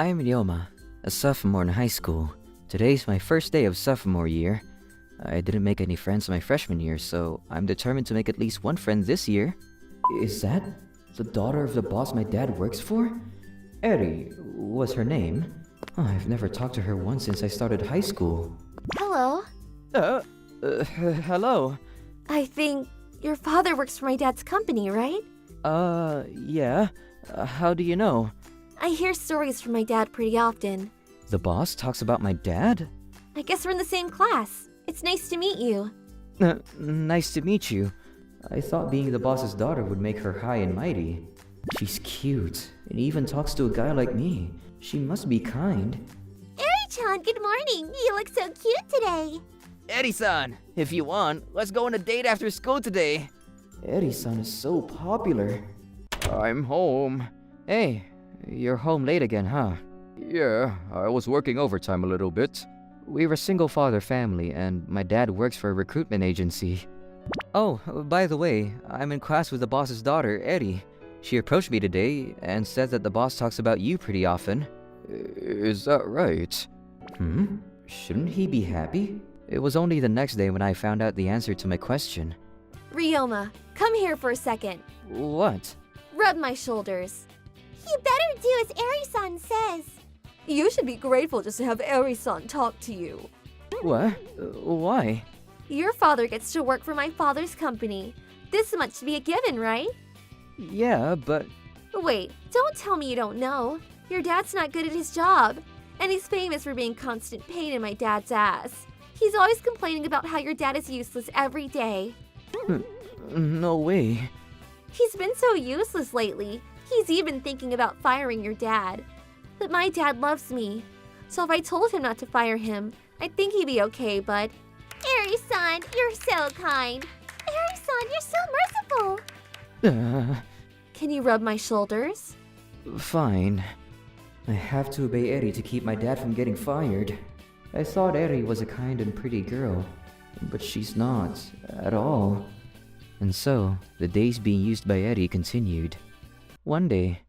I'm Ryoma, a sophomore in high school. Today's my first day of sophomore year. I didn't make any friends my freshman year, so I'm determined to make at least one friend this year. Is that the daughter of the boss my dad works for? Eri was her name. I've never talked to her once since I started high school. Hello. Hello. I think your father works for my dad's company, right? Yeah. How do you know? I hear stories from my dad pretty often. The boss talks about my dad? I guess we're in the same class. It's nice to meet you. Nice to meet you. I thought being the boss's daughter would make her high and mighty. She's cute, and even talks to a guy like me. She must be kind. Eri-chan, good morning. You look so cute today. Eri-san, if you want, let's go on a date after school today. Eri-san is so popular. I'm home. Hey, you're home late again, huh? Yeah, I was working overtime a little bit. We're a single-father family, and my dad works for a recruitment agency. Oh, by the way, I'm in class with the boss's daughter, Eri. She approached me today and said that the boss talks about you pretty often. Is that right? Shouldn't he be happy? It was only the next day when I found out the answer to my question. Ryoma, come here for a second. What? Rub my shoulders. You better do as Eri-san says. You should be grateful just to have Eri-san talk to you. What? Why? Your father gets to work for my father's company. This much to be a given, right? Yeah, but... Wait, don't tell me you don't know. Your dad's not good at his job, and he's famous for being constant pain in my dad's ass. He's always complaining about how your dad is useless every day. No way. He's been so useless lately. He's even thinking about firing your dad. But my dad loves me, so if I told him not to fire him, I think he'd be okay, but... Eri-san, you're so kind. Eri-san, you're so merciful. Can you rub my shoulders? Fine. I have to obey Eri to keep my dad from getting fired. I thought Eri was a kind and pretty girl, but she's not, at all. And so, the days being used by Eri continued. One day...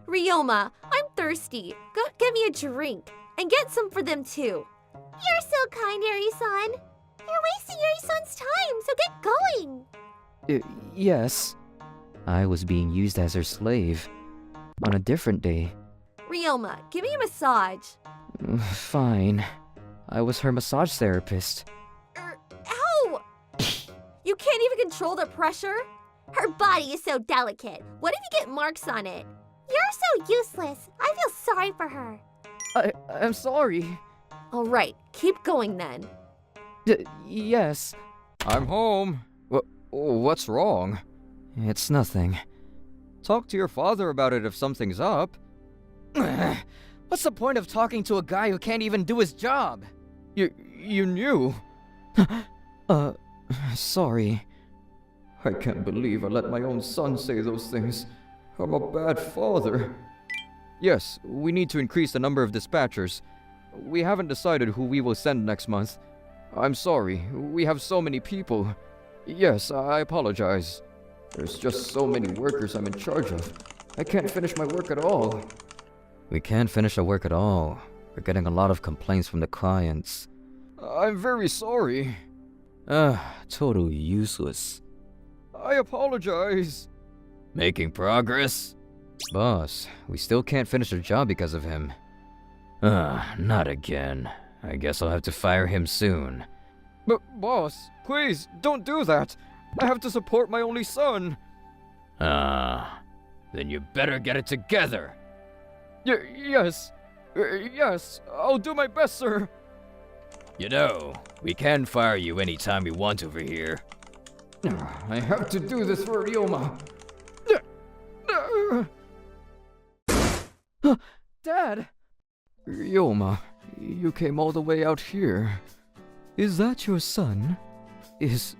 Ryoma, I'm thirsty. Go get me a drink, and get some for them too. You're so kind, Eri-san. You're wasting Eri-san's time, so get going. Yes. I was being used as her slave. On a different day... Ryoma, give me a massage. Fine. I was her massage therapist. Ow! You can't even control the pressure? Her body is so delicate. What if you get marks on it? You're so useless. I feel sorry for her. I'm sorry. All right, keep going then. Yes. I'm home. What's wrong? It's nothing. Talk to your father about it if something's up. What's the point of talking to a guy who can't even do his job? You knew. Sorry. I can't believe I let my own son say those things. I'm a bad father. Yes, we need to increase the number of dispatchers. We haven't decided who we will send next month. I'm sorry, we have so many people. Yes, I apologize. There's just so many workers I'm in charge of. I can't finish my work at all. We can't finish our work at all. We're getting a lot of complaints from the clients. I'm very sorry. Totally useless. I apologize. Making progress? Boss, we still can't finish the job because of him. Not again. I guess I'll have to fire him soon. But, boss, please, don't do that. I have to support my only son. Then you better get it together. Yes, I'll do my best, sir. You know, we can fire you anytime we want over here. I have to do this for Ryoma. Dad! Ryoma, you came all the way out here. Is that your son? Is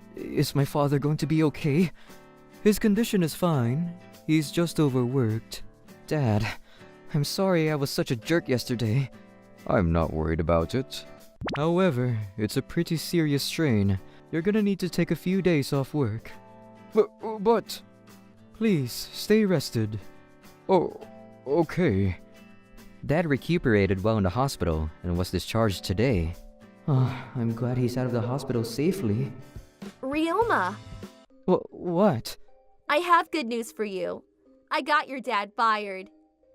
my father going to be okay? His condition is fine. He's just overworked. Dad, I'm sorry I was such a jerk yesterday. I'm not worried about it. However, it's a pretty serious strain. You're gonna need to take a few days off work. But... Please, stay rested. Oh, okay. Dad recuperated well in the hospital and was discharged today. Oh, I'm glad he's out of the hospital safely. Ryoma, What? I have good news for you. I got your dad fired.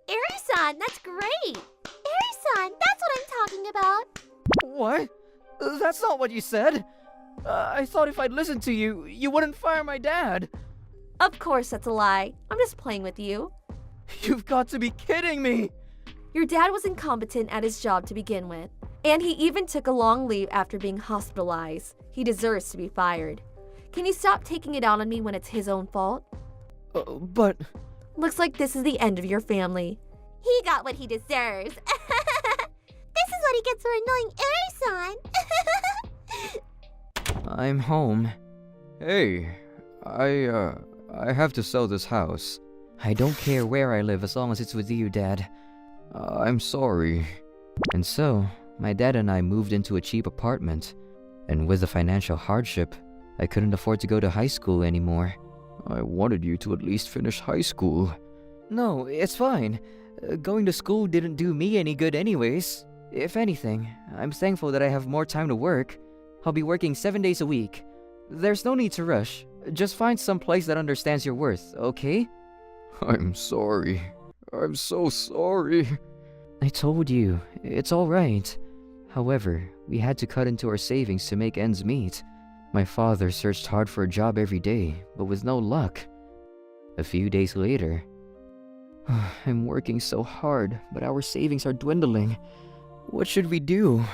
Eri-san, that's great! Eri-san, that's what I'm talking about! What? That's not what you said. I thought if I'd listened to you, you wouldn't fire my dad. Of course that's a lie. I'm just playing with you. You've got to be kidding me. Your dad was incompetent at his job to begin with, and he even took a long leave after being hospitalized. He deserves to be fired. Can you stop taking it out on me when it's his own fault? But... Looks like this is the end of your family. He got what he deserves. This is what he gets for annoying Eri-san. I'm home. Hey, I have to sell this house. I don't care where I live as long as it's with you, Dad. I'm sorry. And so, my dad and I moved into a cheap apartment. And with the financial hardship, I couldn't afford to go to high school anymore. I wanted you to at least finish high school. No, it's fine. Going to school didn't do me any good anyways. If anything, I'm thankful that I have more time to work. I'll be working 7 days a week. There's no need to rush. Just find some place that understands your worth, okay? I'm sorry. I'm so sorry. I told you, it's alright. However, we had to cut into our savings to make ends meet. My father searched hard for a job every day, but with no luck. A few days later, I'm working so hard, but our savings are dwindling. What should we do?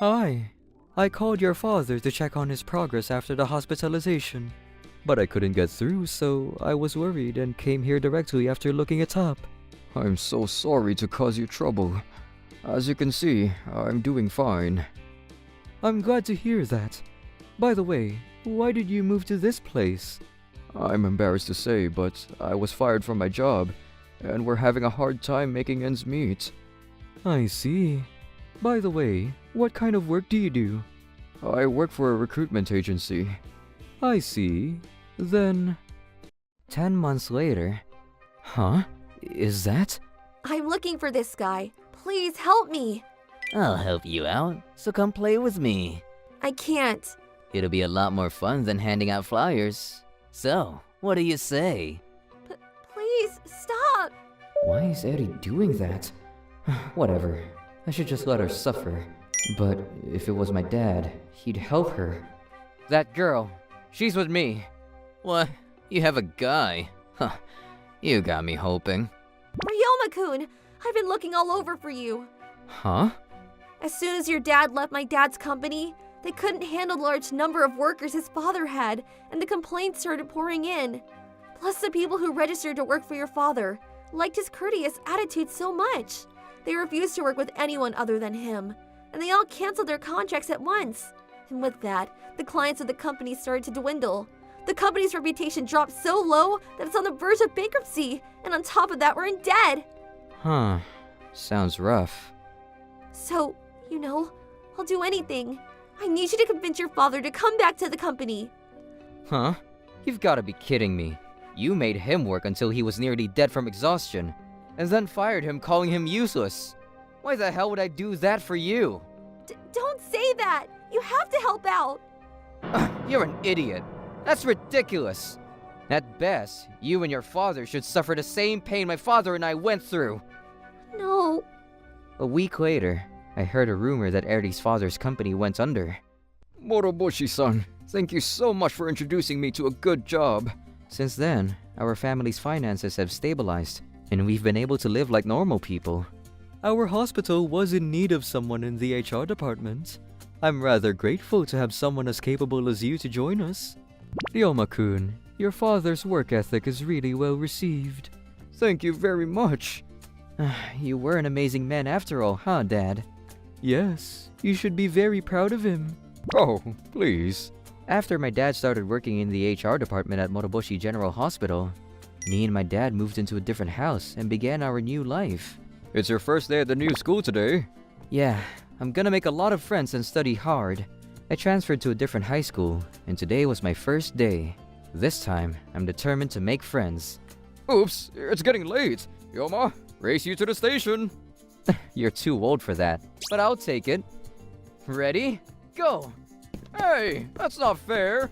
Hi. I called your father to check on his progress after the hospitalization. But I couldn't get through, so I was worried and came here directly after looking it up. I'm so sorry to cause you trouble. As you can see, I'm doing fine. I'm glad to hear that. By the way, why did you move to this place? I'm embarrassed to say, but I was fired from my job, and we're having a hard time making ends meet. I see. By the way, what kind of work do you do? I work for a recruitment agency. I see. Then... 10 months later... Huh? Is that? I'm looking for this guy. Please help me. I'll help you out, so come play with me. I can't. It'll be a lot more fun than handing out flyers. So, what do you say? Please, stop. Why is Eddie doing that? Whatever. I should just let her suffer. But if it was my dad, he'd help her. That girl, she's with me. What? You have a guy? Huh. You got me hoping. Ryoma-kun, I've been looking all over for you. Huh? As soon as your dad left my dad's company, they couldn't handle the large number of workers his father had, and the complaints started pouring in. Plus, the people who registered to work for your father liked his courteous attitude so much. They refused to work with anyone other than him, and they all canceled their contracts at once. And with that, the clients of the company started to dwindle. The company's reputation dropped so low that it's on the verge of bankruptcy, and on top of that, we're in debt. Huh. Sounds rough. So, I'll do anything. I need you to convince your father to come back to the company. Huh? You've gotta be kidding me. You made him work until he was nearly dead from exhaustion, and then fired him, calling him useless. Why the hell would I do that for you? Don't say that! You have to help out! You're an idiot. That's ridiculous. At best, you and your father should suffer the same pain my father and I went through. No. A week later, I heard a rumor that Eri's father's company went under. Moroboshi-san, thank you so much for introducing me to a good job. Since then, our family's finances have stabilized, and we've been able to live like normal people. Our hospital was in need of someone in the HR department. I'm rather grateful to have someone as capable as you to join us. Ryoma-kun, your father's work ethic is really well received. Thank you very much. You were an amazing man after all, huh, Dad? Yes, you should be very proud of him. Oh, please. After my dad started working in the HR department at Moroboshi General Hospital, me and my dad moved into a different house and began our new life. It's your first day at the new school today. Yeah, I'm gonna make a lot of friends and study hard. I transferred to a different high school, and today was my first day. This time, I'm determined to make friends. Oops, it's getting late. Yoma, race you to the station. You're too old for that, but I'll take it. Ready? Go! Hey, that's not fair.